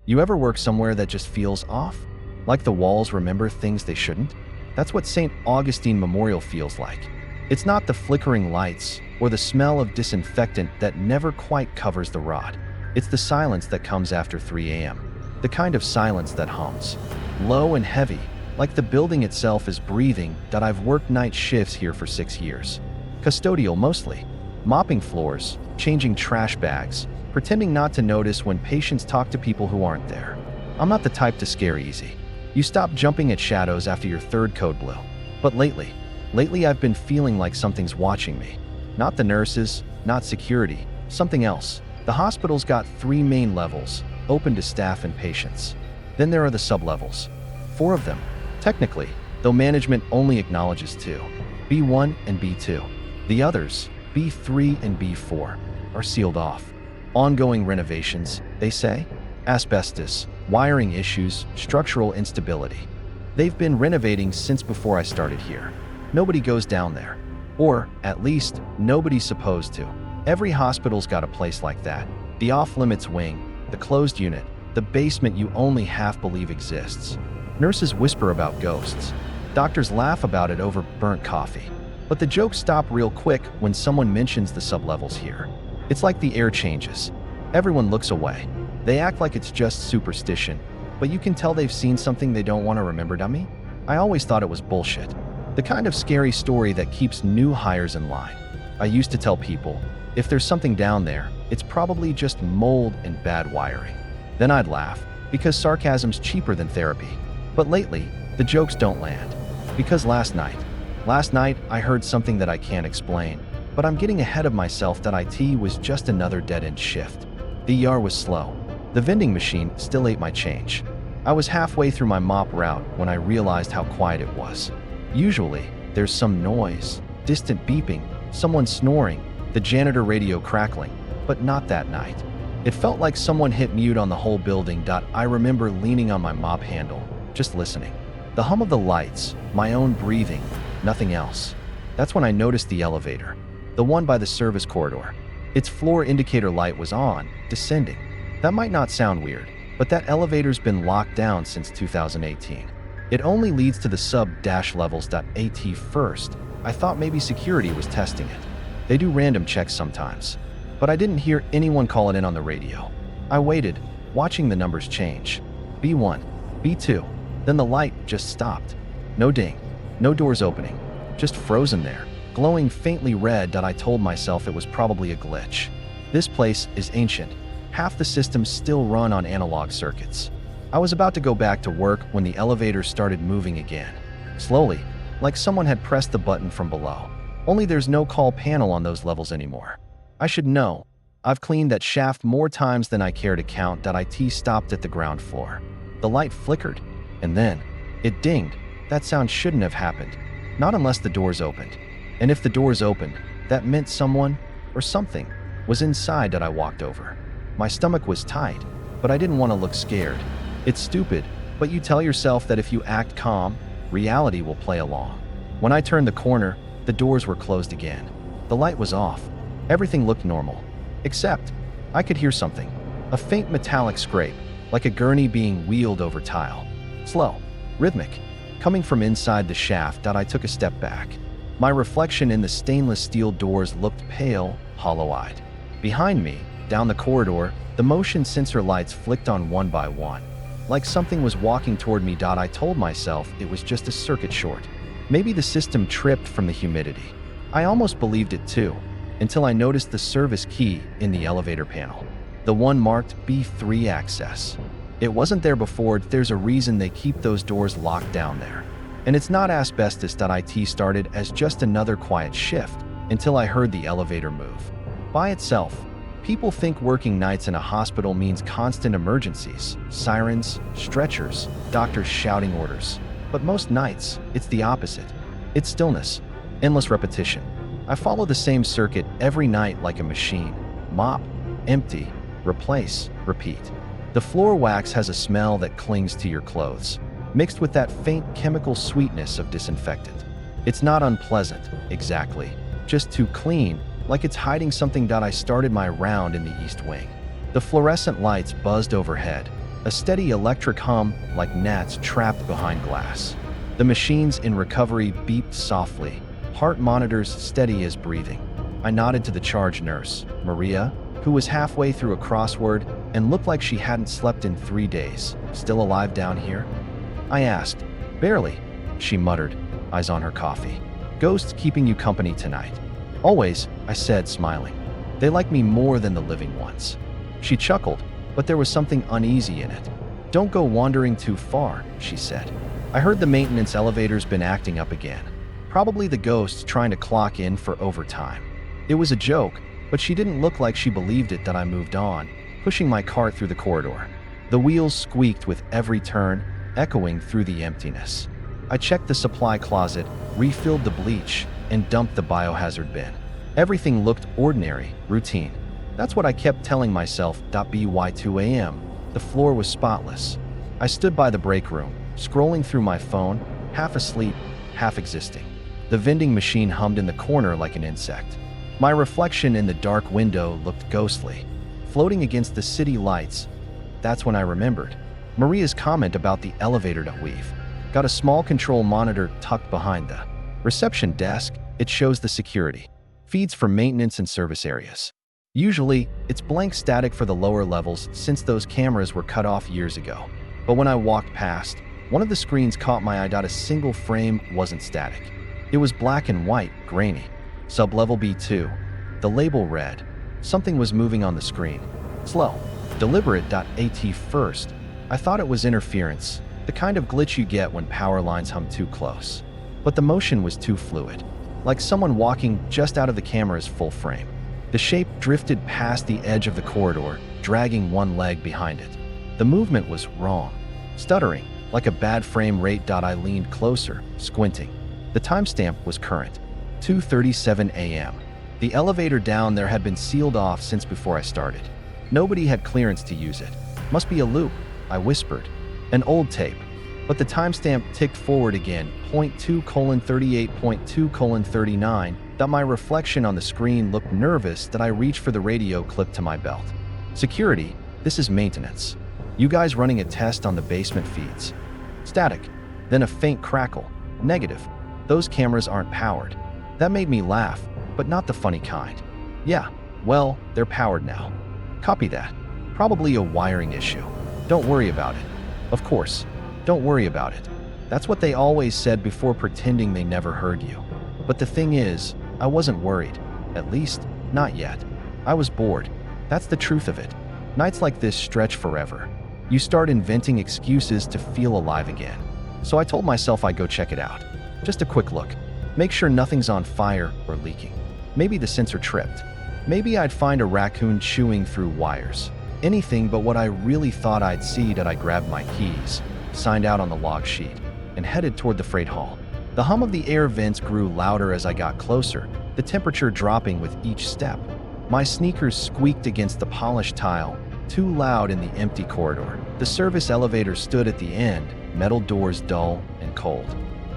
You ever work somewhere that just feels off? Like the walls remember things they shouldn't? That's what St. Augustine Memorial feels like. It's not the flickering lights or the smell of disinfectant that never quite covers the rot. It's the silence that comes after 3 a.m. The kind of silence that hums, low and heavy, like the building itself is breathing. That I've worked night shifts here for 6 years. Custodial mostly. Mopping floors, changing trash bags, pretending not to notice when patients talk to people who aren't there. I'm not the type to scare easy. You stop jumping at shadows after your third code blue. But lately I've been feeling like something's watching me. Not the nurses, not security, something else. The hospital's got 3 main levels, open to staff and patients. Then there are the sub-levels. 4 of them, technically, though management only acknowledges 2. B1 and B2. The others, B3 and B4, are sealed off. Ongoing renovations, they say. Asbestos, wiring issues, structural instability. They've been renovating since before I started here. Nobody goes down there. Or, at least, nobody's supposed to. Every hospital's got a place like that. The off-limits wing, the closed unit, the basement you only half believe exists. Nurses whisper about ghosts. Doctors laugh about it over burnt coffee. But the jokes stop real quick when someone mentions the sublevels here. It's like the air changes. Everyone looks away. They act like it's just superstition, but you can tell they've seen something they don't want to remember, dummy. I always thought it was bullshit. The kind of scary story that keeps new hires in line. I used to tell people, if there's something down there, it's probably just mold and bad wiring. Then I'd laugh, because sarcasm's cheaper than therapy. But lately, the jokes don't land. Because last night I heard something that I can't explain, but I'm getting ahead of myself. That IT was just another dead-end shift. The ER was slow. The vending machine still ate my change. I was halfway through my mop route when I realized how quiet it was. Usually, there's some noise, distant beeping, someone snoring, the janitor radio crackling, but not that night. It felt like someone hit mute on the whole building. I remember leaning on my mop handle, just listening. The hum of the lights, my own breathing, nothing else. That's when I noticed the elevator, the one by the service corridor. Its floor indicator light was on, descending. That might not sound weird, but that elevator's been locked down since 2018. It only leads to the sub-levels.at first. I thought maybe security was testing it. They do random checks sometimes, but I didn't hear anyone call it in on the radio. I waited, watching the numbers change. B1, B2, then the light just stopped. No ding, no doors opening, just frozen there, glowing faintly red. I told myself it was probably a glitch. This place is ancient. Half the systems still run on analog circuits. I was about to go back to work when the elevator started moving again. Slowly, like someone had pressed the button from below. Only there's no call panel on those levels anymore. I should know. I've cleaned that shaft more times than I care to count. IT stopped at the ground floor. The light flickered, and then it dinged. That sound shouldn't have happened. Not unless the doors opened. And if the doors opened, that meant someone, or something, was inside. I walked over. My stomach was tight, but I didn't want to look scared. It's stupid, but you tell yourself that if you act calm, reality will play along. When I turned the corner, the doors were closed again. The light was off. Everything looked normal. Except, I could hear something. A faint metallic scrape, like a gurney being wheeled over tile. Slow, rhythmic, coming from inside the shaft. I took a step back. My reflection in the stainless steel doors looked pale, hollow-eyed. Behind me, down the corridor, the motion sensor lights flicked on one by one. Like something was walking toward me. I told myself it was just a circuit short. Maybe the system tripped from the humidity. I almost believed it too, until I noticed the service key in the elevator panel. The one marked B3 access. It wasn't there before. There's a reason they keep those doors locked down there. And it's not asbestos. IT started as just another quiet shift until I heard the elevator move. By itself, people think working nights in a hospital means constant emergencies, sirens, stretchers, doctors shouting orders. But most nights, it's the opposite. It's stillness, endless repetition. I follow the same circuit every night like a machine. Mop, empty, replace, repeat. The floor wax has a smell that clings to your clothes, mixed with that faint chemical sweetness of disinfectant. It's not unpleasant, exactly, just too clean, like it's hiding something. I started my round in the east wing. The fluorescent lights buzzed overhead, a steady electric hum like gnats trapped behind glass. The machines in recovery beeped softly, heart monitors steady as breathing. I nodded to the charge nurse, Maria, who was halfway through a crossword and looked like she hadn't slept in 3 days. Still alive down here? I asked. Barely, she muttered, eyes on her coffee. Ghosts keeping you company tonight. Always, I said, smiling. They like me more than the living ones. She chuckled, but there was something uneasy in it. Don't go wandering too far, she said. I heard the maintenance elevator's been acting up again. Probably the ghosts trying to clock in for overtime. It was a joke, but she didn't look like she believed it that I moved on, pushing my cart through the corridor. The wheels squeaked with every turn, echoing through the emptiness. I checked the supply closet, refilled the bleach, and dumped the biohazard bin. Everything looked ordinary, routine. That's what I kept telling myself. By 2 a.m., the floor was spotless. I stood by the break room, scrolling through my phone, half asleep, half existing. The vending machine hummed in the corner like an insect. My reflection in the dark window looked ghostly, floating against the city lights. That's when I remembered Maria's comment about the elevator. We've got a small control monitor tucked behind the reception desk. It shows the security feeds for maintenance and service areas. Usually, it's blank static for the lower levels since those cameras were cut off years ago. But when I walked past, one of the screens caught my eye. A single frame wasn't static. It was black and white, grainy. Sublevel B2. The label read. Something was moving on the screen. Slow. Deliberate. At first, I thought it was interference, the kind of glitch you get when power lines hum too close. But the motion was too fluid, like someone walking just out of the camera's full frame. The shape drifted past the edge of the corridor, dragging one leg behind it. The movement was wrong, stuttering, like a bad frame rate. I leaned closer, squinting. The timestamp was current, 2:37 a.m. The elevator down there had been sealed off since before I started. Nobody had clearance to use it. Must be a loop, I whispered. An old tape. But the timestamp ticked forward again, 0.2:38.2:39. My reflection on the screen looked nervous that I reached for the radio clipped to my belt. Security, this is maintenance. You guys running a test on the basement feeds. Static. Then a faint crackle. Negative. Those cameras aren't powered. That made me laugh, but not the funny kind. Yeah, well, they're powered now. Copy that. Probably a wiring issue. Don't worry about it. Of course, don't worry about it. That's what they always said before pretending they never heard you. But the thing is, I wasn't worried. At least, not yet. I was bored. That's the truth of it. Nights like this stretch forever. You start inventing excuses to feel alive again. So I told myself I'd go check it out. Just a quick look. Make sure nothing's on fire or leaking. Maybe the sensor tripped. Maybe I'd find a raccoon chewing through wires. Anything but what I really thought I'd see. I grabbed my keys, signed out on the log sheet, and headed toward the freight hall. The hum of the air vents grew louder as I got closer, the temperature dropping with each step. My sneakers squeaked against the polished tile, too loud in the empty corridor. The service elevator stood at the end, metal doors dull and cold.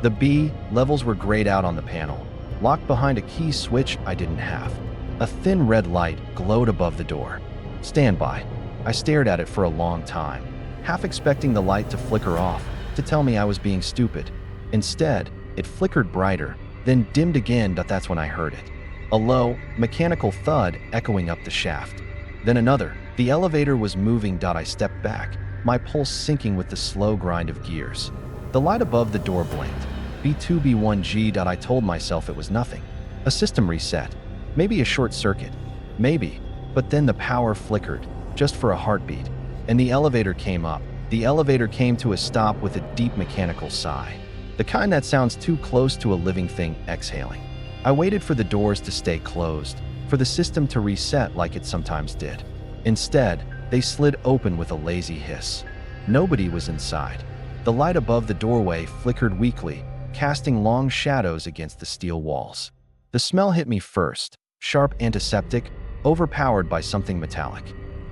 The B levels were grayed out on the panel, locked behind a key switch I didn't have. A thin red light glowed above the door. Stand by. I stared at it for a long time, half expecting the light to flicker off, to tell me I was being stupid. Instead, it flickered brighter, then dimmed again. That's when I heard it. A low, mechanical thud echoing up the shaft. Then another. The elevator was moving. I stepped back, my pulse sinking with the slow grind of gears. The light above the door blinked. B2 B1G. I told myself it was nothing. A system reset. Maybe a short circuit. Maybe. But then the power flickered, just for a heartbeat. And the elevator came up. The elevator came to a stop with a deep mechanical sigh. The kind that sounds too close to a living thing exhaling. I waited for the doors to stay closed, for the system to reset like it sometimes did. Instead, they slid open with a lazy hiss. Nobody was inside. The light above the doorway flickered weakly, casting long shadows against the steel walls. The smell hit me first, sharp antiseptic, overpowered by something metallic.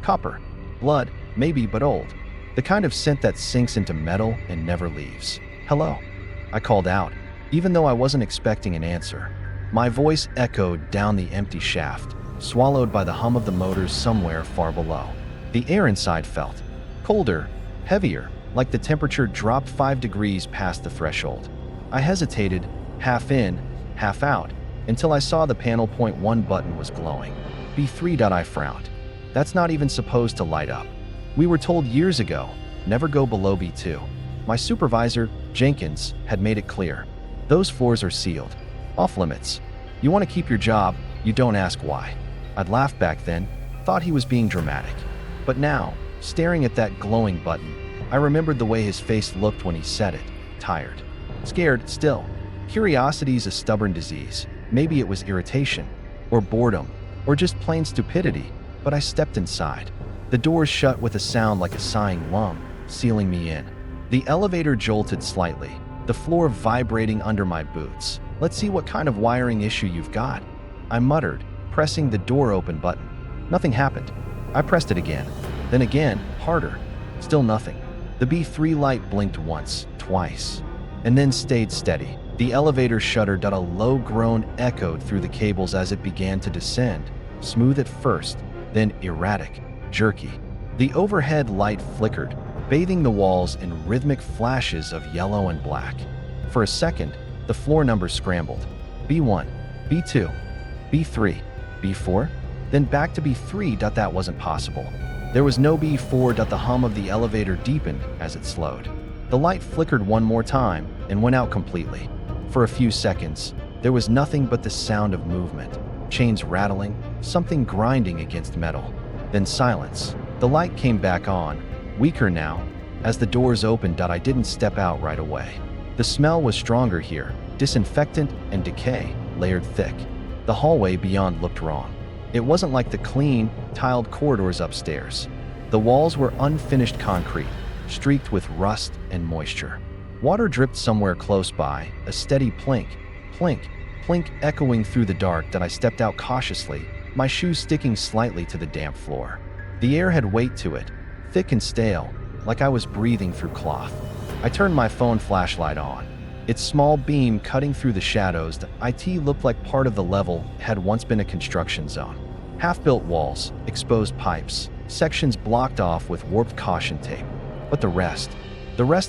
Copper. Blood, maybe, but old. The kind of scent that sinks into metal and never leaves. Hello. I called out, even though I wasn't expecting an answer. My voice echoed down the empty shaft, swallowed by the hum of the motors somewhere far below. The air inside felt colder, heavier, like the temperature dropped 5 degrees past the threshold. I hesitated, half in, half out, until I saw the panel point 1 button was glowing. B3. I frowned. That's not even supposed to light up. We were told years ago, never go below B2. My supervisor, Jenkins, had made it clear. Those floors are sealed. Off limits. You want to keep your job, you don't ask why. I'd laughed back then, thought he was being dramatic. But now, staring at that glowing button, I remembered the way his face looked when he said it. Tired. Scared, still. Curiosity's a stubborn disease. Maybe it was irritation, or boredom, or just plain stupidity, but I stepped inside. The doors shut with a sound like a sighing lung, sealing me in. The elevator jolted slightly, the floor vibrating under my boots. Let's see what kind of wiring issue you've got, I muttered, pressing the door open button. Nothing happened. I pressed it again, then again, harder. Still nothing. The B3 light blinked once, twice, and then stayed steady. The elevator shuddered. A low groan echoed through the cables as it began to descend, smooth at first, then erratic, jerky. The overhead light flickered, bathing the walls in rhythmic flashes of yellow and black. For a second, the floor numbers scrambled. B1, B2, B3, B4, then back to B3. That wasn't possible. There was no B4. The hum of the elevator deepened as it slowed. The light flickered one more time and went out completely. For a few seconds, there was nothing but the sound of movement, chains rattling, something grinding against metal. Then silence. The light came back on, weaker now. As the doors opened, I didn't step out right away. The smell was stronger here, disinfectant and decay, layered thick. The hallway beyond looked wrong. It wasn't like the clean, tiled corridors upstairs. The walls were unfinished concrete, streaked with rust and moisture. Water dripped somewhere close by, a steady plink, plink, plink echoing through the dark. I stepped out cautiously, my shoes sticking slightly to the damp floor. The air had weight to it, thick and stale, like I was breathing through cloth. I turned my phone flashlight on. Its small beam cutting through the shadows. The IT looked like part of the level had once been a construction zone. Half-built walls, exposed pipes, sections blocked off with warped caution tape. But the rest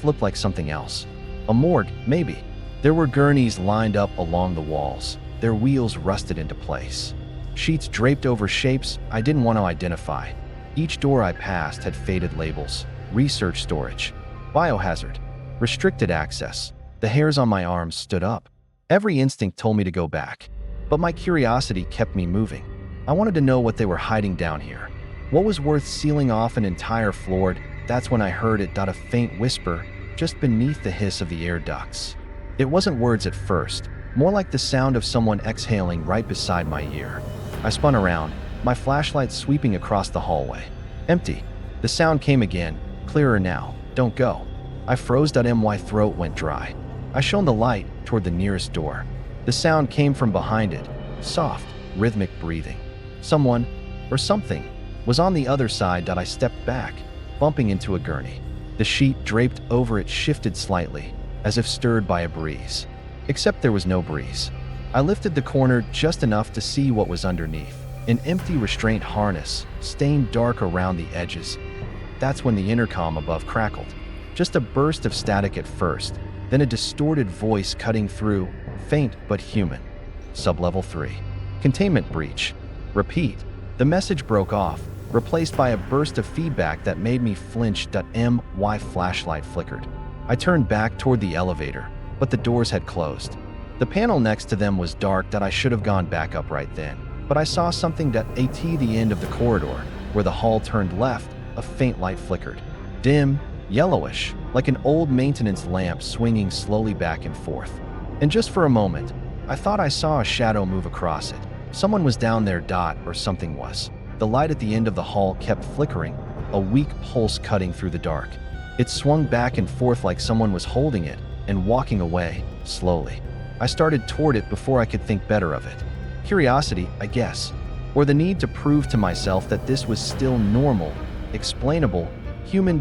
looked like something else. A morgue, maybe. There were gurneys lined up along the walls, their wheels rusted into place. Sheets draped over shapes I didn't want to identify. Each door I passed had faded labels. Research storage. Biohazard. Restricted access. The hairs on my arms stood up. Every instinct told me to go back. But my curiosity kept me moving. I wanted to know what they were hiding down here. What was worth sealing off an entire floor? That's when I heard it. A faint whisper, just beneath the hiss of the air ducts. It wasn't words at first, more like the sound of someone exhaling right beside my ear. I spun around, my flashlight sweeping across the hallway. Empty. The sound came again, clearer now. Don't go. I froze. My throat went dry. I shone the light toward the nearest door. The sound came from behind it, soft, rhythmic breathing. Someone, or something, was on the other side. I stepped back, bumping into a gurney. The sheet draped over it shifted slightly, as if stirred by a breeze. Except there was no breeze. I lifted the corner just enough to see what was underneath. An empty restraint harness, stained dark around the edges. That's when the intercom above crackled. Just a burst of static at first, then a distorted voice cutting through, faint but human. Sublevel 3. Containment breach. Repeat. The message broke off, replaced by a burst of feedback that made me flinch. My flashlight flickered. I turned back toward the elevator, but the doors had closed. The panel next to them was dark. I should have gone back up right then, but I saw something. At the end of the corridor, where the hall turned left, a faint light flickered. Dim, yellowish, like an old maintenance lamp swinging slowly back and forth. And just for a moment, I thought I saw a shadow move across it. Someone was down there. Or something was. The light at the end of the hall kept flickering, a weak pulse cutting through the dark. It swung back and forth like someone was holding it and walking away, slowly. I started toward it before I could think better of it. Curiosity, I guess, or the need to prove to myself that this was still normal, explainable, human.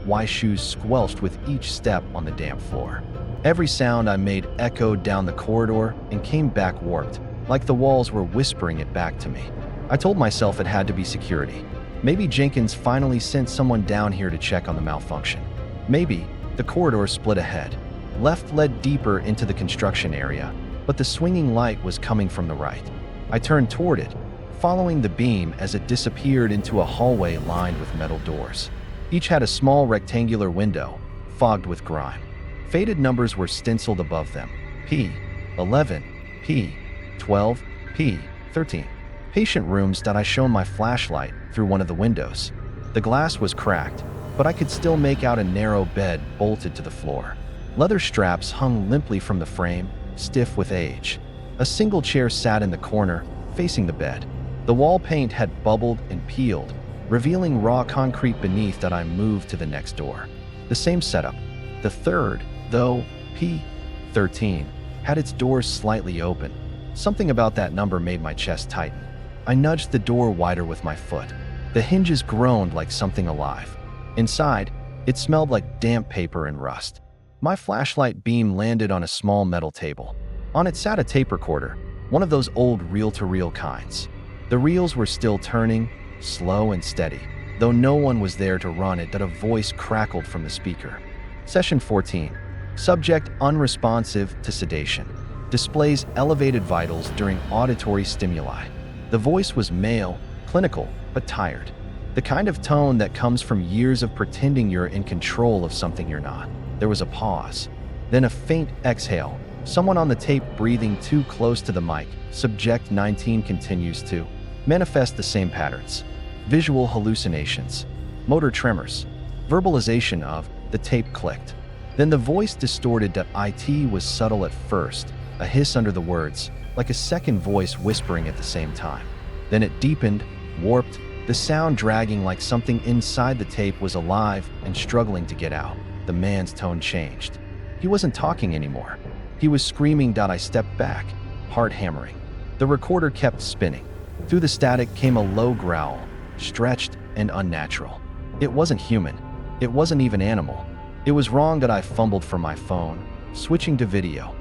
My shoes squelched with each step on the damp floor. Every sound I made echoed down the corridor and came back warped, like the walls were whispering it back to me. I told myself it had to be security. Maybe Jenkins finally sent someone down here to check on the malfunction. Maybe the corridor split ahead. Left led deeper into the construction area, but the swinging light was coming from the right. I turned toward it, following the beam as it disappeared into a hallway lined with metal doors. Each had a small rectangular window, fogged with grime. Faded numbers were stenciled above them. P11, P12, P13. Patient rooms. I shone my flashlight through one of the windows. The glass was cracked, but I could still make out a narrow bed bolted to the floor. Leather straps hung limply from the frame, stiff with age. A single chair sat in the corner, facing the bed. The wall paint had bubbled and peeled, revealing raw concrete beneath. I moved to the next door. The same setup. The third, though, P13, had its doors slightly open. Something about that number made my chest tighten. I nudged the door wider with my foot. The hinges groaned like something alive. Inside, it smelled like damp paper and rust. My flashlight beam landed on a small metal table. On it sat a tape recorder, one of those old reel-to-reel kinds. The reels were still turning, slow and steady, though no one was there to run it. A voice crackled from the speaker. Session 14. Subject unresponsive to sedation. Displays elevated vitals during auditory stimuli. The voice was male, clinical, but tired. The kind of tone that comes from years of pretending you're in control of something you're not. There was a pause. Then a faint exhale. Someone on the tape breathing too close to the mic. Subject 19 continues to manifest the same patterns. Visual hallucinations. Motor tremors. Verbalization of the tape clicked. Then the voice distorted. It was subtle at first, a hiss under the words, like a second voice whispering at the same time. Then it deepened, warped, the sound dragging like something inside the tape was alive and struggling to get out. The man's tone changed. He wasn't talking anymore. He was screaming. I stepped back, heart hammering. The recorder kept spinning. Through the static came a low growl, stretched and unnatural. It wasn't human. It wasn't even animal. It was wrong. I fumbled for my phone, switching to video.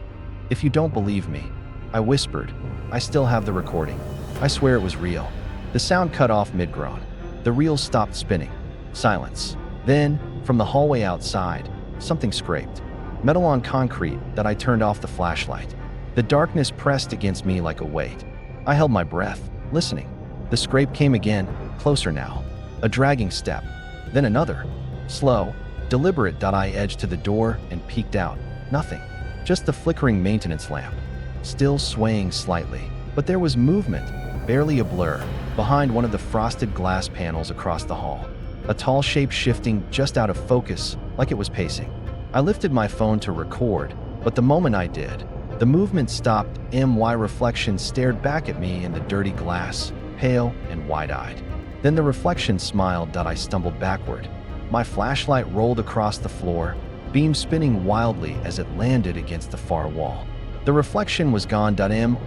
If you don't believe me, I whispered, I still have the recording. I swear it was real. The sound cut off mid-groan. The reel stopped spinning. Silence. Then, from the hallway outside, something scraped. Metal on concrete. I turned off the flashlight. The darkness pressed against me like a weight. I held my breath, listening. The scrape came again, closer now. A dragging step. Then another. Slow, deliberate. I edged to the door and peeked out. Nothing. Just the flickering maintenance lamp. Still swaying slightly. But there was movement, barely a blur, behind one of the frosted glass panels across the hall. A tall shape shifting just out of focus, like it was pacing. I lifted my phone to record, but the moment I did, the movement stopped. My reflection stared back at me in the dirty glass, pale and wide-eyed. Then the reflection smiled. I stumbled backward. My flashlight rolled across the floor, beam spinning wildly as it landed against the far wall. The reflection was gone.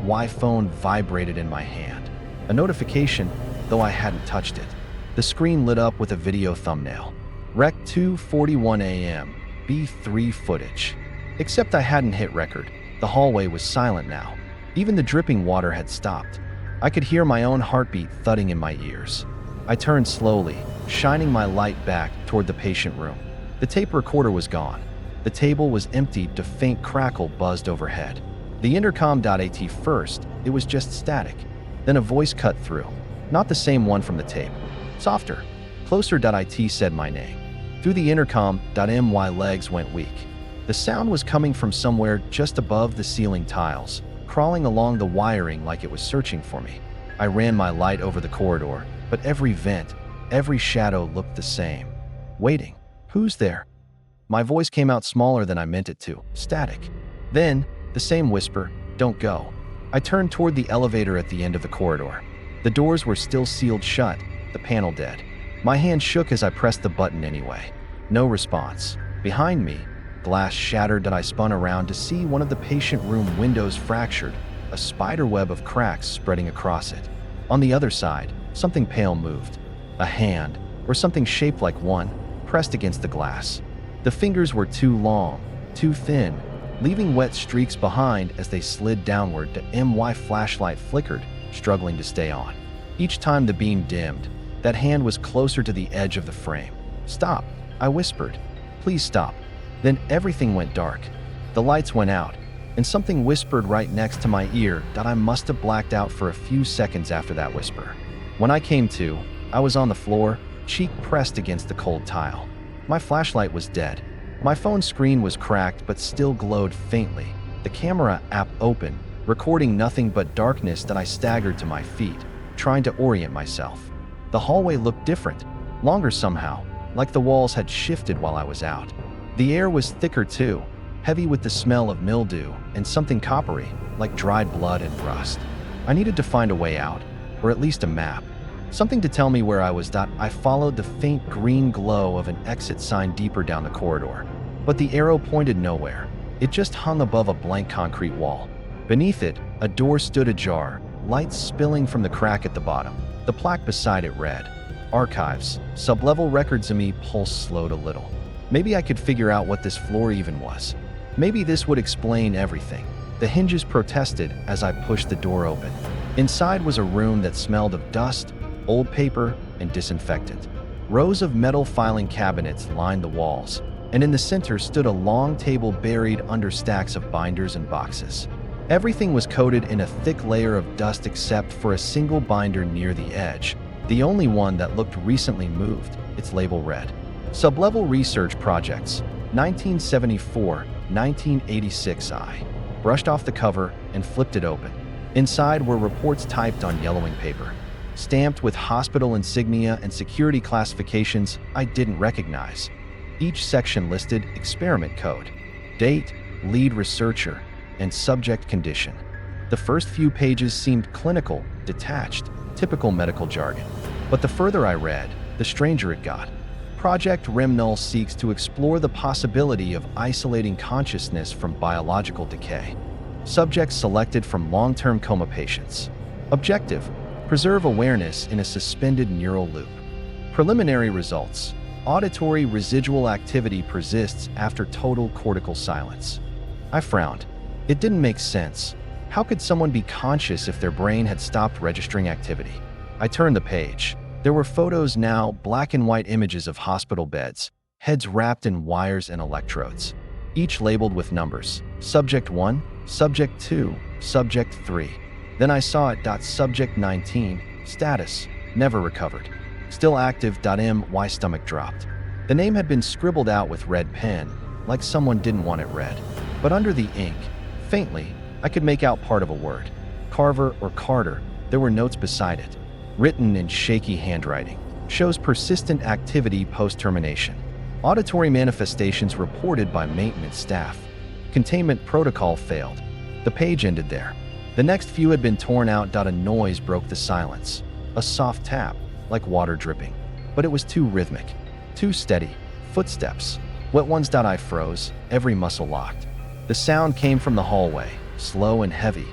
My phone vibrated in my hand. A notification, though I hadn't touched it. The screen lit up with a video thumbnail. Rec 2:41 a.m. B3 footage. Except I hadn't hit record. The hallway was silent now. Even the dripping water had stopped. I could hear my own heartbeat thudding in my ears. I turned slowly, shining my light back toward the patient room. The tape recorder was gone. The table was emptied. A faint crackle buzzed overhead. The intercom. At first, it was just static. Then a voice cut through. Not the same one from the tape. Softer. Closer. It said my name. Through the intercom. My legs went weak. The sound was coming from somewhere just above the ceiling tiles, crawling along the wiring like it was searching for me. I ran my light over the corridor, but every vent, every shadow looked the same. Waiting. Who's there? My voice came out smaller than I meant it to, static. Then, the same whisper, don't go. I turned toward the elevator at the end of the corridor. The doors were still sealed shut, the panel dead. My hand shook as I pressed the button anyway. No response. Behind me, glass shattered. I spun around to see one of the patient room windows fractured, a spider web of cracks spreading across it. On the other side, something pale moved. A hand, or something shaped like one, pressed against the glass. The fingers were too long, too thin, leaving wet streaks behind as they slid downward. My flashlight flickered, struggling to stay on. Each time the beam dimmed, That hand was closer to the edge of the frame. "Stop," I whispered. "Please stop." Then everything went dark. The lights went out, and something whispered right next to my ear that I must have blacked out for a few seconds after that whisper. When I came to, I was on the floor, cheek pressed against the cold tile. My flashlight was dead. My phone screen was cracked but still glowed faintly. The camera app open, recording nothing but darkness that I staggered to my feet, trying to orient myself. The hallway looked different, longer somehow, like the walls had shifted while I was out. The air was thicker too, heavy with the smell of mildew and something coppery, like dried blood and rust. I needed to find a way out, or at least a map. Something to tell me where I was. I followed the faint green glow of an exit sign deeper down the corridor. But the arrow pointed nowhere. It just hung above a blank concrete wall. Beneath it, a door stood ajar, light spilling from the crack at the bottom. The plaque beside it read, "Archives, Sublevel Records." Me pulse slowed a little. Maybe I could figure out what this floor even was. Maybe this would explain everything. The hinges protested as I pushed the door open. Inside was a room that smelled of dust, old paper, and disinfectant. Rows of metal filing cabinets lined the walls, and in the center stood a long table buried under stacks of binders and boxes. Everything was coated in a thick layer of dust except for a single binder near the edge, the only one that looked recently moved. Its label read, "Sublevel Research Projects, 1974-1986." I brushed off the cover and flipped it open. Inside were reports typed on yellowing paper, stamped with hospital insignia and security classifications I didn't recognize. Each section listed experiment code, date, lead researcher, and subject condition. The first few pages seemed clinical, detached, typical medical jargon. But the further I read, the stranger it got. Project Remnull seeks to explore the possibility of isolating consciousness from biological decay. Subjects selected from long-term coma patients. Objective: preserve awareness in a suspended neural loop. Preliminary results: auditory residual activity persists after total cortical silence. I frowned. It didn't make sense. How could someone be conscious if their brain had stopped registering activity? I turned the page. There were photos now, black and white images of hospital beds, heads wrapped in wires and electrodes, each labeled with numbers. Subject 1, Subject 2, Subject 3. Then I saw it. Subject 19, status, never recovered. Still active. My stomach dropped. The name had been scribbled out with red pen, like someone didn't want it read. But under the ink, faintly, I could make out part of a word. Carver or Carter. There were notes beside it, written in shaky handwriting. Shows persistent activity post-termination. Auditory manifestations reported by maintenance staff. Containment protocol failed. The page ended there. The next few had been torn out. A noise broke the silence. A soft tap, like water dripping. But it was too rhythmic, too steady. Footsteps. Wet ones. I froze, every muscle locked. The sound came from the hallway, slow and heavy.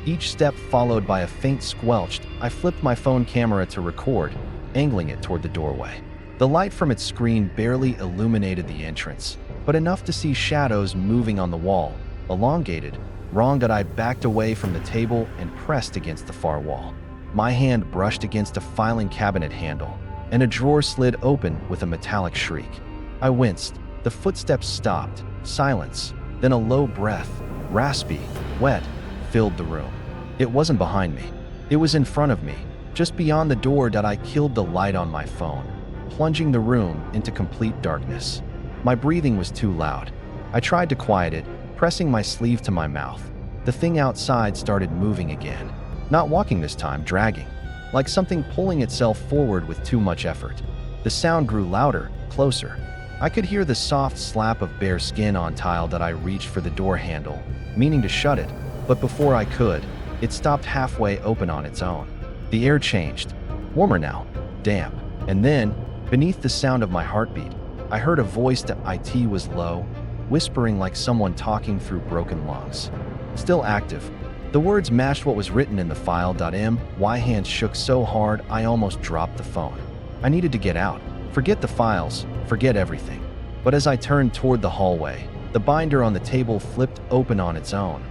Each step followed by a faint squelch. I flipped my phone camera to record, angling it toward the doorway. The light from its screen barely illuminated the entrance, but enough to see shadows moving on the wall, elongated. Wrong. I backed away from the table and pressed against the far wall. My hand brushed against a filing cabinet handle, and a drawer slid open with a metallic shriek. I winced. The footsteps stopped. Silence. Then a low breath, raspy, wet, filled the room. It wasn't behind me. It was in front of me, just beyond the door. I killed the light on my phone, plunging the room into complete darkness. My breathing was too loud. I tried to quiet it, pressing my sleeve to my mouth. The thing outside started moving again. Not walking this time, dragging, like something pulling itself forward with too much effort. The sound grew louder, closer. I could hear the soft slap of bare skin on tile. I reached for the door handle, meaning to shut it, but before I could, it stopped halfway open on its own. The air changed, warmer now, damp, and then, beneath the sound of my heartbeat, I heard a voice. It was low, whispering like someone talking through broken lungs. Still active. The words matched what was written in the file. My hands shook so hard I almost dropped the phone. I needed to get out. Forget the files, forget everything. But as I turned toward the hallway, the binder on the table flipped open on its own.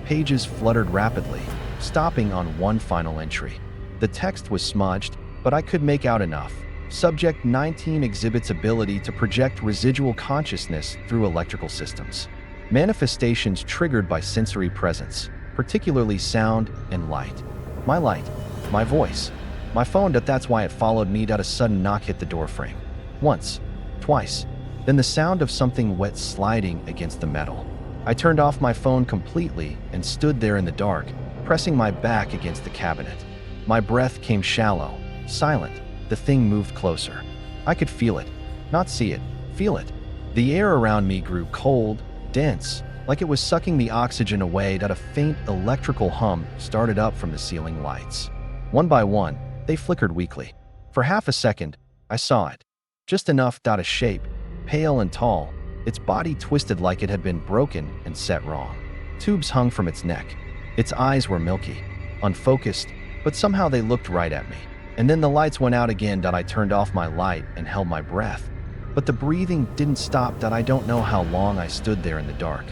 Pages fluttered rapidly, stopping on one final entry. The text was smudged, but I could make out enough. Subject 19 exhibits ability to project residual consciousness through electrical systems. Manifestations triggered by sensory presence, particularly sound and light. My light, my voice, my phone. That's why it followed me. A sudden knock hit the door frame. Once, twice, then the sound of something wet sliding against the metal. I turned off my phone completely and stood there in the dark, pressing my back against the cabinet. My breath came shallow, silent. The thing moved closer. I could feel it, not see it, feel it. The air around me grew cold, dense, like it was sucking the oxygen away. A faint electrical hum started up from the ceiling lights. One by one, they flickered weakly. For half a second, I saw it. Just enough. A shape, pale and tall, its body twisted like it had been broken and set wrong. Tubes hung from its neck. Its eyes were milky, unfocused, but somehow they looked right at me. And then the lights went out again. I turned off my light and held my breath. But the breathing didn't stop. I don't know how long I stood there in the dark,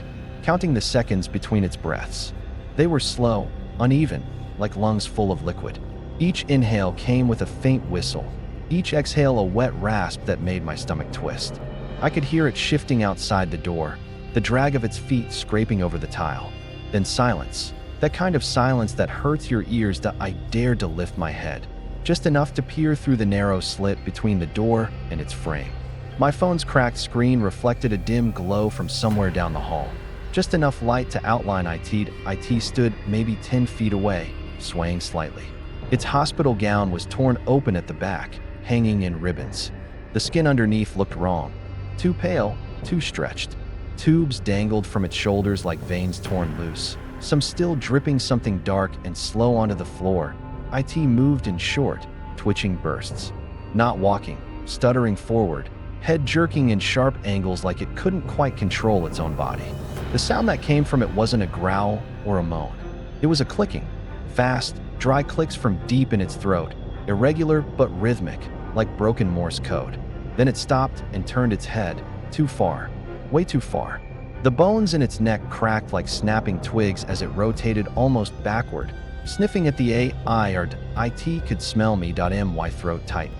counting the seconds between its breaths. They were slow, uneven, like lungs full of liquid. Each inhale came with a faint whistle, each exhale a wet rasp that made my stomach twist. I could hear it shifting outside the door, the drag of its feet scraping over the tile. Then silence, that kind of silence that hurts your ears. I dared to lift my head, just enough to peer through the narrow slit between the door and its frame. My phone's cracked screen reflected a dim glow from somewhere down the hall. Just enough light to outline IT. IT stood maybe 10 feet away, swaying slightly. Its hospital gown was torn open at the back, hanging in ribbons. The skin underneath looked wrong. Too pale, too stretched. Tubes dangled from its shoulders like veins torn loose, some still dripping something dark and slow onto the floor. IT moved in short, twitching bursts. Not walking, stuttering forward, head jerking in sharp angles like it couldn't quite control its own body. The sound that came from it wasn't a growl or a moan. It was a clicking. Fast, dry clicks from deep in its throat, irregular but rhythmic, like broken Morse code. Then it stopped and turned its head, too far, way too far. The bones in its neck cracked like snapping twigs as it rotated almost backward, sniffing at the AI. IT could smell me. My throat tightened.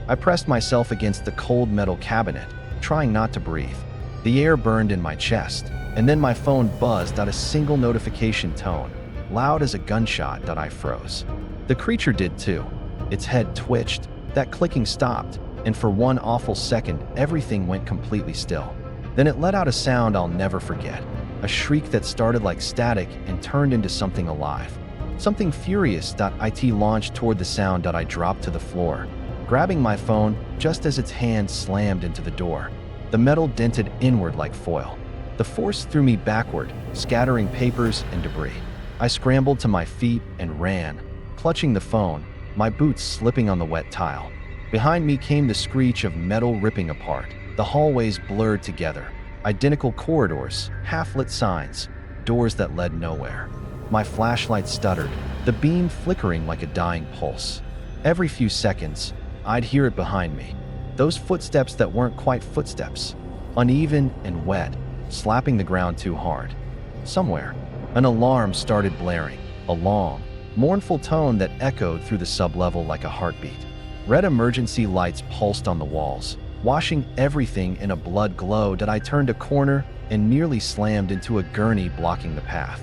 I pressed myself against the cold metal cabinet, trying not to breathe. The air burned in my chest, and then my phone buzzed. A single notification tone, loud as a gunshot. I froze. The creature did too. Its head twitched, that clicking stopped, and for one awful second, everything went completely still. Then it let out a sound I'll never forget, a shriek that started like static and turned into something alive. Something furious. IT launched toward the sound. I dropped to the floor, grabbing my phone just as its hand slammed into the door. The metal dented inward like foil. The force threw me backward, scattering papers and debris. I scrambled to my feet and ran, clutching the phone, my boots slipping on the wet tile. Behind me came the screech of metal ripping apart. The hallways blurred together. Identical corridors, half-lit signs, doors that led nowhere. My flashlight stuttered, the beam flickering like a dying pulse. Every few seconds, I'd hear it behind me. Those footsteps that weren't quite footsteps. Uneven and wet, slapping the ground too hard. Somewhere, an alarm started blaring, a long, mournful tone that echoed through the sublevel like a heartbeat. Red emergency lights pulsed on the walls, washing everything in a blood glow. I turned a corner and nearly slammed into a gurney blocking the path.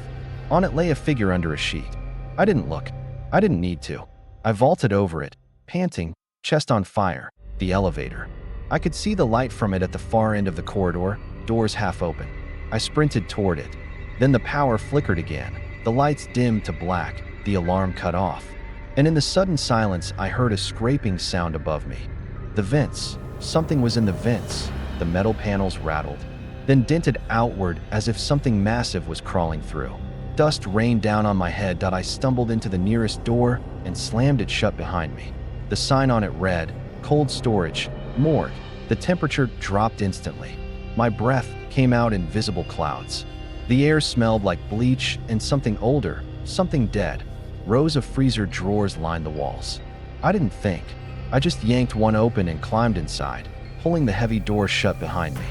On it lay a figure under a sheet. I didn't look. I didn't need to. I vaulted over it, panting, chest on fire. The elevator. I could see the light from it at the far end of the corridor, doors half open. I sprinted toward it. Then the power flickered again. The lights dimmed to black, the alarm cut off. And in the sudden silence, I heard a scraping sound above me. The vents. Something was in the vents. The metal panels rattled, then dented outward as if something massive was crawling through. Dust rained down on my head. I stumbled into the nearest door and slammed it shut behind me. The sign on it read, "Cold storage, morgue." The temperature dropped instantly. My breath came out in visible clouds. The air smelled like bleach and something older, something dead. Rows of freezer drawers lined the walls. I didn't think. I just yanked one open and climbed inside, pulling the heavy door shut behind me.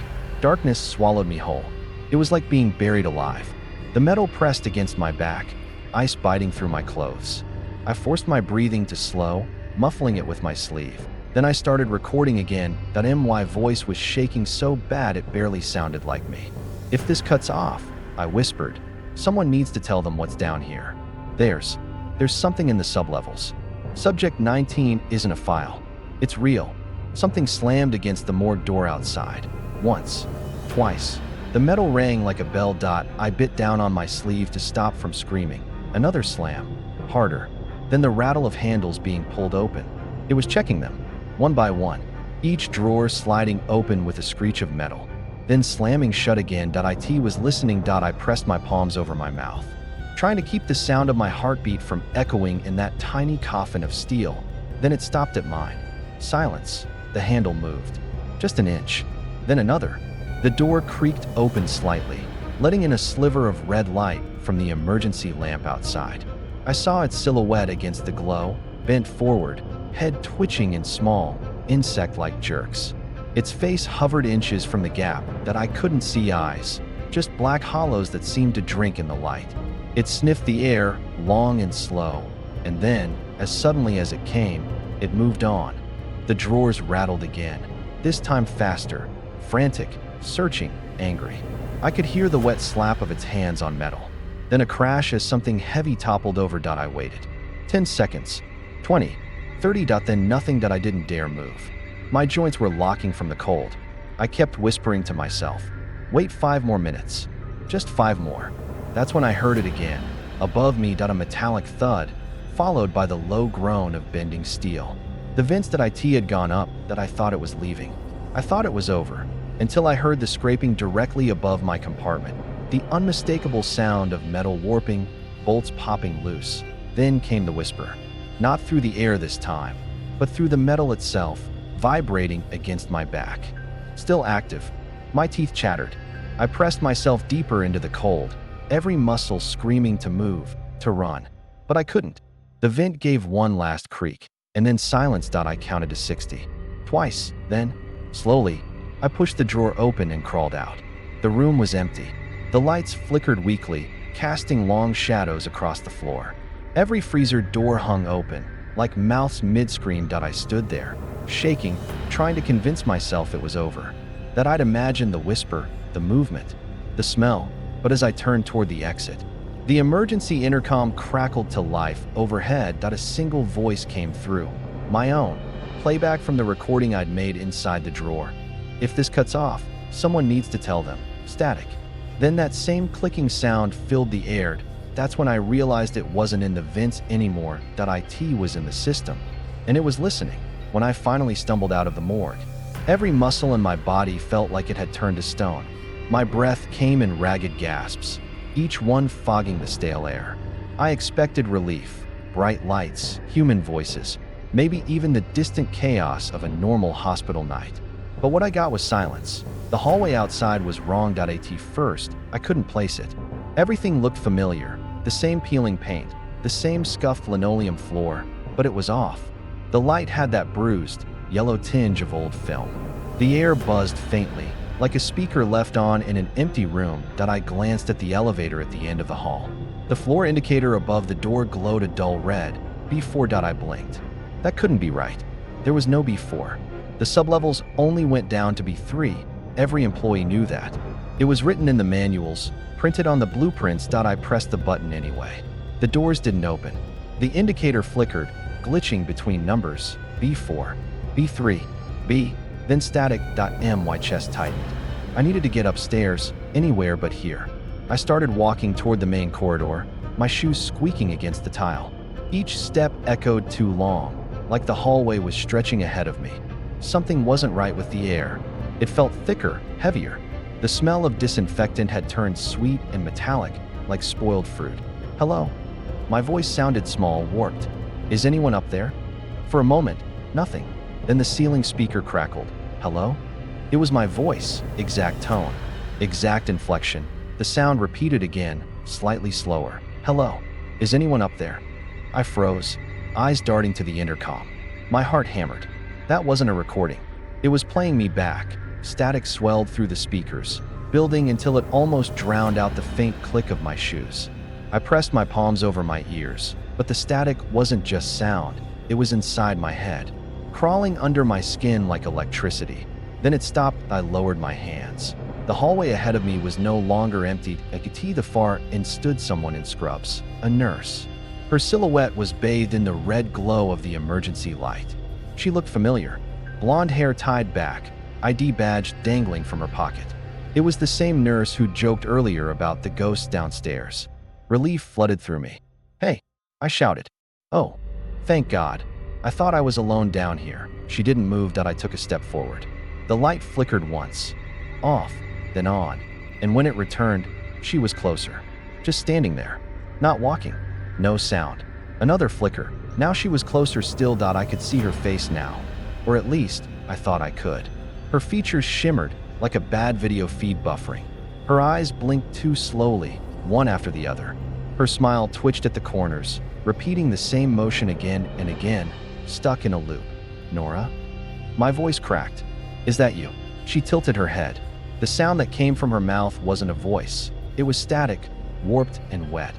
Darkness swallowed me whole. It was like being buried alive. The metal pressed against my back, ice biting through my clothes. I forced my breathing to slow, muffling it with my sleeve. Then I started recording again. My voice was shaking so bad it barely sounded like me. "If this cuts off," I whispered, "someone needs to tell them what's down here. There's something in the sublevels. Subject 19 isn't a file. It's real." Something slammed against the morgue door outside. Once, twice. The metal rang like a bell. I bit down on my sleeve to stop from screaming. Another slam, harder. Then the rattle of handles being pulled open. It was checking them, one by one, each drawer sliding open with a screech of metal, then slamming shut again. It was listening. I pressed my palms over my mouth, trying to keep the sound of my heartbeat from echoing in that tiny coffin of steel. Then it stopped at mine. Silence. The handle moved. Just an inch. Then another. The door creaked open slightly, letting in a sliver of red light from the emergency lamp outside. I saw its silhouette against the glow, bent forward, head twitching in small, insect-like jerks. Its face hovered inches from the gap that I couldn't see eyes, just black hollows that seemed to drink in the light. It sniffed the air, long and slow, and then, as suddenly as it came, it moved on. The drawers rattled again, this time faster, frantic, searching, angry. I could hear the wet slap of its hands on metal. Then a crash as something heavy toppled over. I waited. 10 seconds. 20. 30. Then nothing. I didn't dare move. My joints were locking from the cold. I kept whispering to myself, "Wait 5 more minutes. Just 5 more. That's when I heard it again. Above me. A metallic thud, followed by the low groan of bending steel. The vents had gone up. I thought it was leaving. I thought it was over. Until I heard the scraping directly above my compartment, the unmistakable sound of metal warping, bolts popping loose. Then came the whisper. Not through the air this time, but through the metal itself, vibrating against my back. Still active. My teeth chattered. I pressed myself deeper into the cold, every muscle screaming to move, to run. But I couldn't. The vent gave one last creak, and then silence. I counted to 60. Twice, then, slowly, I pushed the drawer open and crawled out. The room was empty. The lights flickered weakly, casting long shadows across the floor. Every freezer door hung open, like mouths mid-scream. I stood there, shaking, trying to convince myself it was over. That I'd imagined the whisper, the movement, the smell. But as I turned toward the exit, the emergency intercom crackled to life overhead. A single voice came through. My own. Playback from the recording I'd made inside the drawer. "If this cuts off, someone needs to tell them." Static. Then that same clicking sound filled the air. That's when I realized it wasn't in the vents anymore. It was in the system. And it was listening. When I finally stumbled out of the morgue, every muscle in my body felt like it had turned to stone. My breath came in ragged gasps, each one fogging the stale air. I expected relief, bright lights, human voices, maybe even the distant chaos of a normal hospital night. But what I got was silence. The hallway outside was wrong. First, I couldn't place it. Everything looked familiar, the same peeling paint, the same scuffed linoleum floor, but it was off. The light had that bruised, yellow tinge of old film. The air buzzed faintly, like a speaker left on in an empty room. I glanced at the elevator at the end of the hall. The floor indicator above the door glowed a dull red. B4. I blinked. That couldn't be right. There was no B4. The sublevels only went down to B3. Every employee knew that. It was written in the manuals, printed on the blueprints. I pressed the button anyway. The doors didn't open. The indicator flickered, glitching between numbers. B4, B3, B, then static. My chest tightened. I needed to get upstairs, anywhere but here. I started walking toward the main corridor, my shoes squeaking against the tile. Each step echoed too long, like the hallway was stretching ahead of me. Something wasn't right with the air. It felt thicker, heavier. The smell of disinfectant had turned sweet and metallic, like spoiled fruit. "Hello?" My voice sounded small, warped. "Is anyone up there?" For a moment, nothing. Then the ceiling speaker crackled. "Hello?" It was my voice, exact tone, exact inflection. The sound repeated again, slightly slower. "Hello? Is anyone up there?" I froze, eyes darting to the intercom. My heart hammered. That wasn't a recording. It was playing me back. Static swelled through the speakers, building until it almost drowned out the faint click of my shoes. I pressed my palms over my ears, but the static wasn't just sound. It was inside my head, crawling under my skin like electricity. Then it stopped. I lowered my hands. The hallway ahead of me was no longer emptied. I could see the far end stood someone in scrubs, a nurse. Her silhouette was bathed in the red glow of the emergency light. She looked familiar, blonde hair tied back, ID badge dangling from her pocket. It was the same nurse who joked earlier about the ghosts downstairs. Relief flooded through me. "Hey," I shouted. "Oh, thank God. I thought I was alone down here." She didn't move. I took a step forward. The light flickered once, off, then on, and when it returned, she was closer, just standing there, not walking, no sound. Another flicker. Now she was closer still. I could see her face now, or at least I thought I could. Her features shimmered like a bad video feed buffering. Her eyes blinked too slowly, one after the other. Her smile twitched at the corners, repeating the same motion again and again, stuck in a loop. "Nora?" My voice cracked. "Is that you?" She tilted her head. The sound that came from her mouth wasn't a voice. It was static, warped and wet.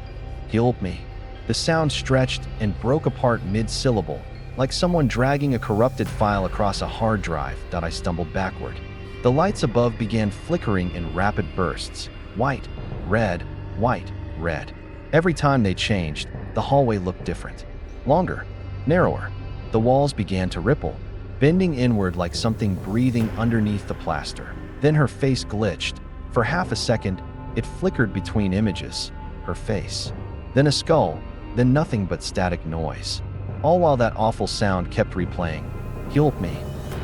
"Help me." The sound stretched and broke apart mid-syllable, like someone dragging a corrupted file across a hard drive. I stumbled backward. The lights above began flickering in rapid bursts. White, red, white, red. Every time they changed, the hallway looked different. Longer, narrower. The walls began to ripple, bending inward like something breathing underneath the plaster. Then her face glitched. For half a second, it flickered between images. Her face. Then a skull. Then nothing but static noise. All while that awful sound kept replaying. "Help me."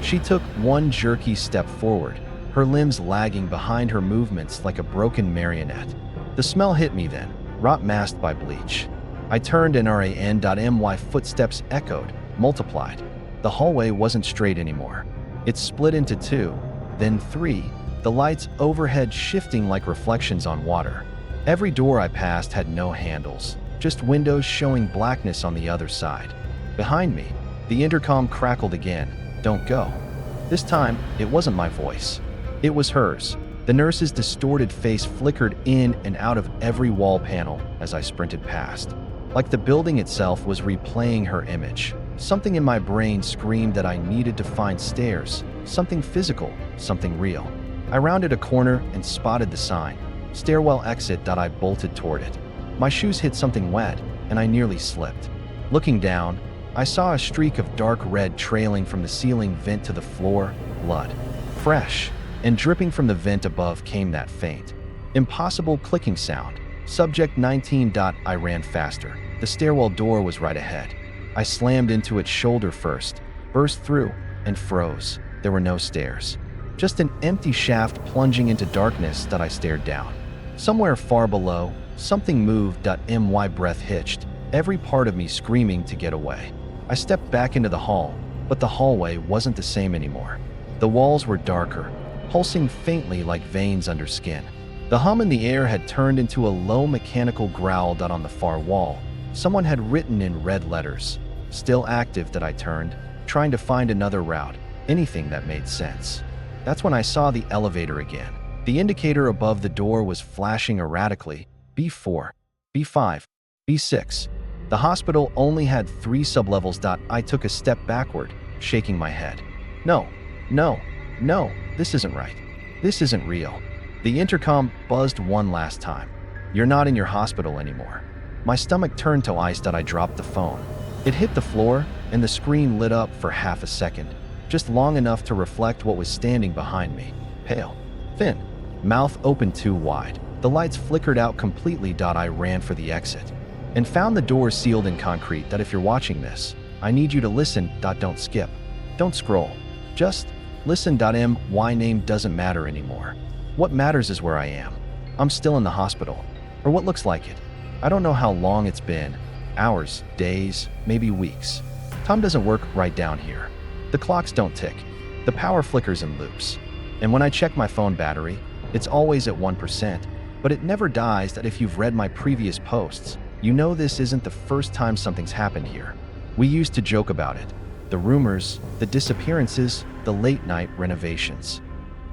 She took one jerky step forward, her limbs lagging behind her movements like a broken marionette. The smell hit me then, rot masked by bleach. I turned and RAN.my footsteps echoed, multiplied. The hallway wasn't straight anymore. It split into two, then three, the lights overhead shifting like reflections on water. Every door I passed had no handles, just windows showing blackness on the other side. Behind me, the intercom crackled again. "Don't go." This time, it wasn't my voice. It was hers. The nurse's distorted face flickered in and out of every wall panel as I sprinted past. Like the building itself was replaying her image. Something in my brain screamed that I needed to find stairs, something physical, something real. I rounded a corner and spotted the sign, "Stairwell exit." I bolted toward it. My shoes hit something wet, and I nearly slipped. Looking down, I saw a streak of dark red trailing from the ceiling vent to the floor, blood. Fresh, and dripping from the vent above came that faint, impossible clicking sound. Subject 19. I ran faster. The stairwell door was right ahead. I slammed into it shoulder first, burst through, and froze. There were no stairs. Just an empty shaft plunging into darkness. I stared down. Somewhere far below, something moved. My breath hitched, every part of me screaming to get away. I stepped back into the hall, but the hallway wasn't the same anymore. The walls were darker, pulsing faintly like veins under skin. The hum in the air had turned into a low mechanical growl. On the far wall, someone had written in red letters, "Still active." I turned, trying to find another route, anything that made sense. That's when I saw the elevator again. The indicator above the door was flashing erratically. B4, B5, B6. The hospital only had 3 sublevels. I took a step backward, shaking my head. No, this isn't right. This isn't real. The intercom buzzed one last time. "You're not in your hospital anymore." My stomach turned to ice. I dropped the phone. It hit the floor, and the screen lit up for half a second, just long enough to reflect what was standing behind me. Pale, thin, mouth open too wide. The lights flickered out completely. I ran for the exit and found the door sealed in concrete. If you're watching this, I need you to listen. Don't skip. Don't scroll. Just listen. My name doesn't matter anymore. What matters is where I am. I'm still in the hospital, or what looks like it. I don't know how long it's been. Hours, days, maybe weeks. Time doesn't work right down here. The clocks don't tick. The power flickers in loops. And when I check my phone battery, it's always at 1%, but it never dies. If you've read my previous posts, you know this isn't the first time something's happened here. We used to joke about it. The rumors, the disappearances, the late-night renovations.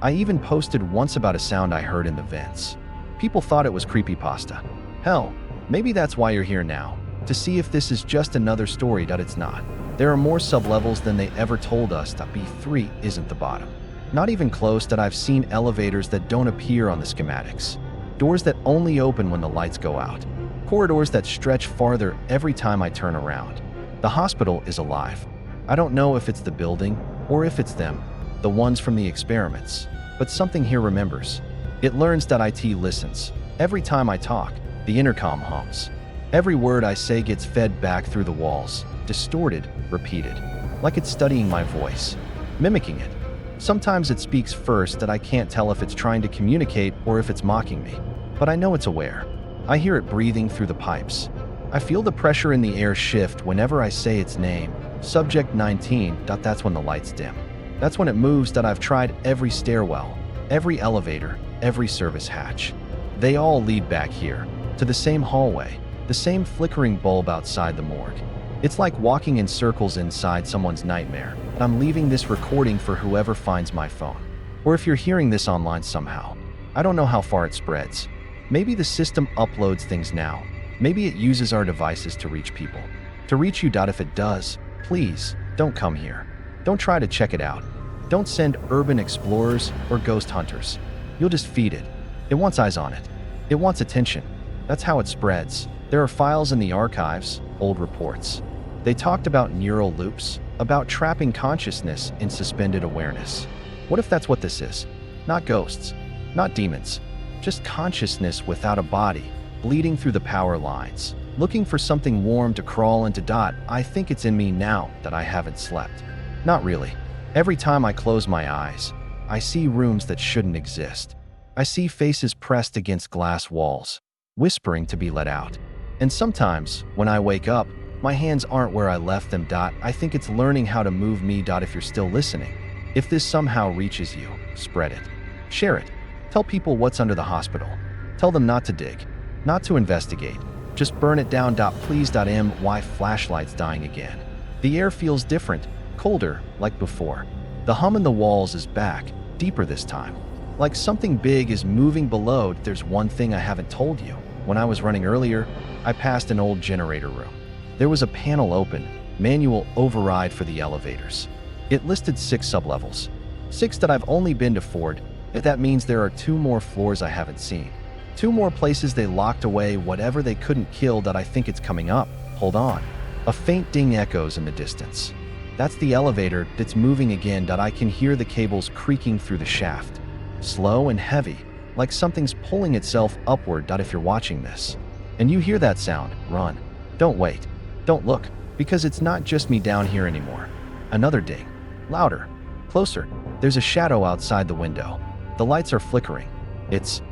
I even posted once about a sound I heard in the vents. People thought it was creepypasta. Hell, maybe that's why you're here now, to see if this is just another story. It's not. There are more sublevels than they ever told us. B3 isn't the bottom. Not even close. That I've seen elevators that don't appear on the schematics. Doors that only open when the lights go out. Corridors that stretch farther every time I turn around. The hospital is alive. I don't know if it's the building or if it's them, the ones from the experiments. But something here remembers. It learns that IT listens. Every time I talk, the intercom hums. Every word I say gets fed back through the walls, distorted, repeated, like it's studying my voice, mimicking it. Sometimes it speaks first that I can't tell if it's trying to communicate or if it's mocking me. But I know it's aware. I hear it breathing through the pipes. I feel the pressure in the air shift whenever I say its name. Subject 19. That's when the lights dim. That's when it moves. That I've tried every stairwell, every elevator, every service hatch. They all lead back here, to the same hallway, the same flickering bulb outside the morgue. It's like walking in circles inside someone's nightmare. And I'm leaving this recording for whoever finds my phone. Or if you're hearing this online somehow. I don't know how far it spreads. Maybe the system uploads things now. Maybe it uses our devices to reach people. To reach you. If it does, please, don't come here. Don't try to check it out. Don't send urban explorers or ghost hunters. You'll just feed it. It wants eyes on it. It wants attention. That's how it spreads. There are files in the archives, old reports. They talked about neural loops, about trapping consciousness in suspended awareness. What if that's what this is? Not ghosts, not demons, just consciousness without a body, bleeding through the power lines, looking for something warm to crawl into. I think it's in me now that I haven't slept. Not really. Every time I close my eyes, I see rooms that shouldn't exist. I see faces pressed against glass walls, whispering to be let out. And sometimes, when I wake up, my hands aren't where I left them. I think it's learning how to move me. If you're still listening, if this somehow reaches you, spread it. Share it. Tell people what's under the hospital. Tell them not to dig, not to investigate. Just burn it down. Please. My flashlight's dying again. The air feels different, colder, like before. The hum in the walls is back, deeper this time. Like something big is moving below. There's one thing I haven't told you. When I was running earlier, I passed an old generator room. There was a panel open, manual override for the elevators. It listed 6 sublevels. 6 that I've only been to 4. That means there are 2 more floors I haven't seen. 2 more places they locked away whatever they couldn't kill. I think it's coming up. Hold on. A faint ding echoes in the distance. That's the elevator that's moving again. I can hear the cables creaking through the shaft. Slow and heavy, like something's pulling itself upward. If you're watching this, and you hear that sound, run. Don't wait. Don't look, because it's not just me down here anymore. Another ding. Louder. Closer. There's a shadow outside the window. The lights are flickering. It's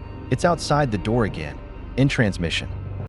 outside the door again, in transmission.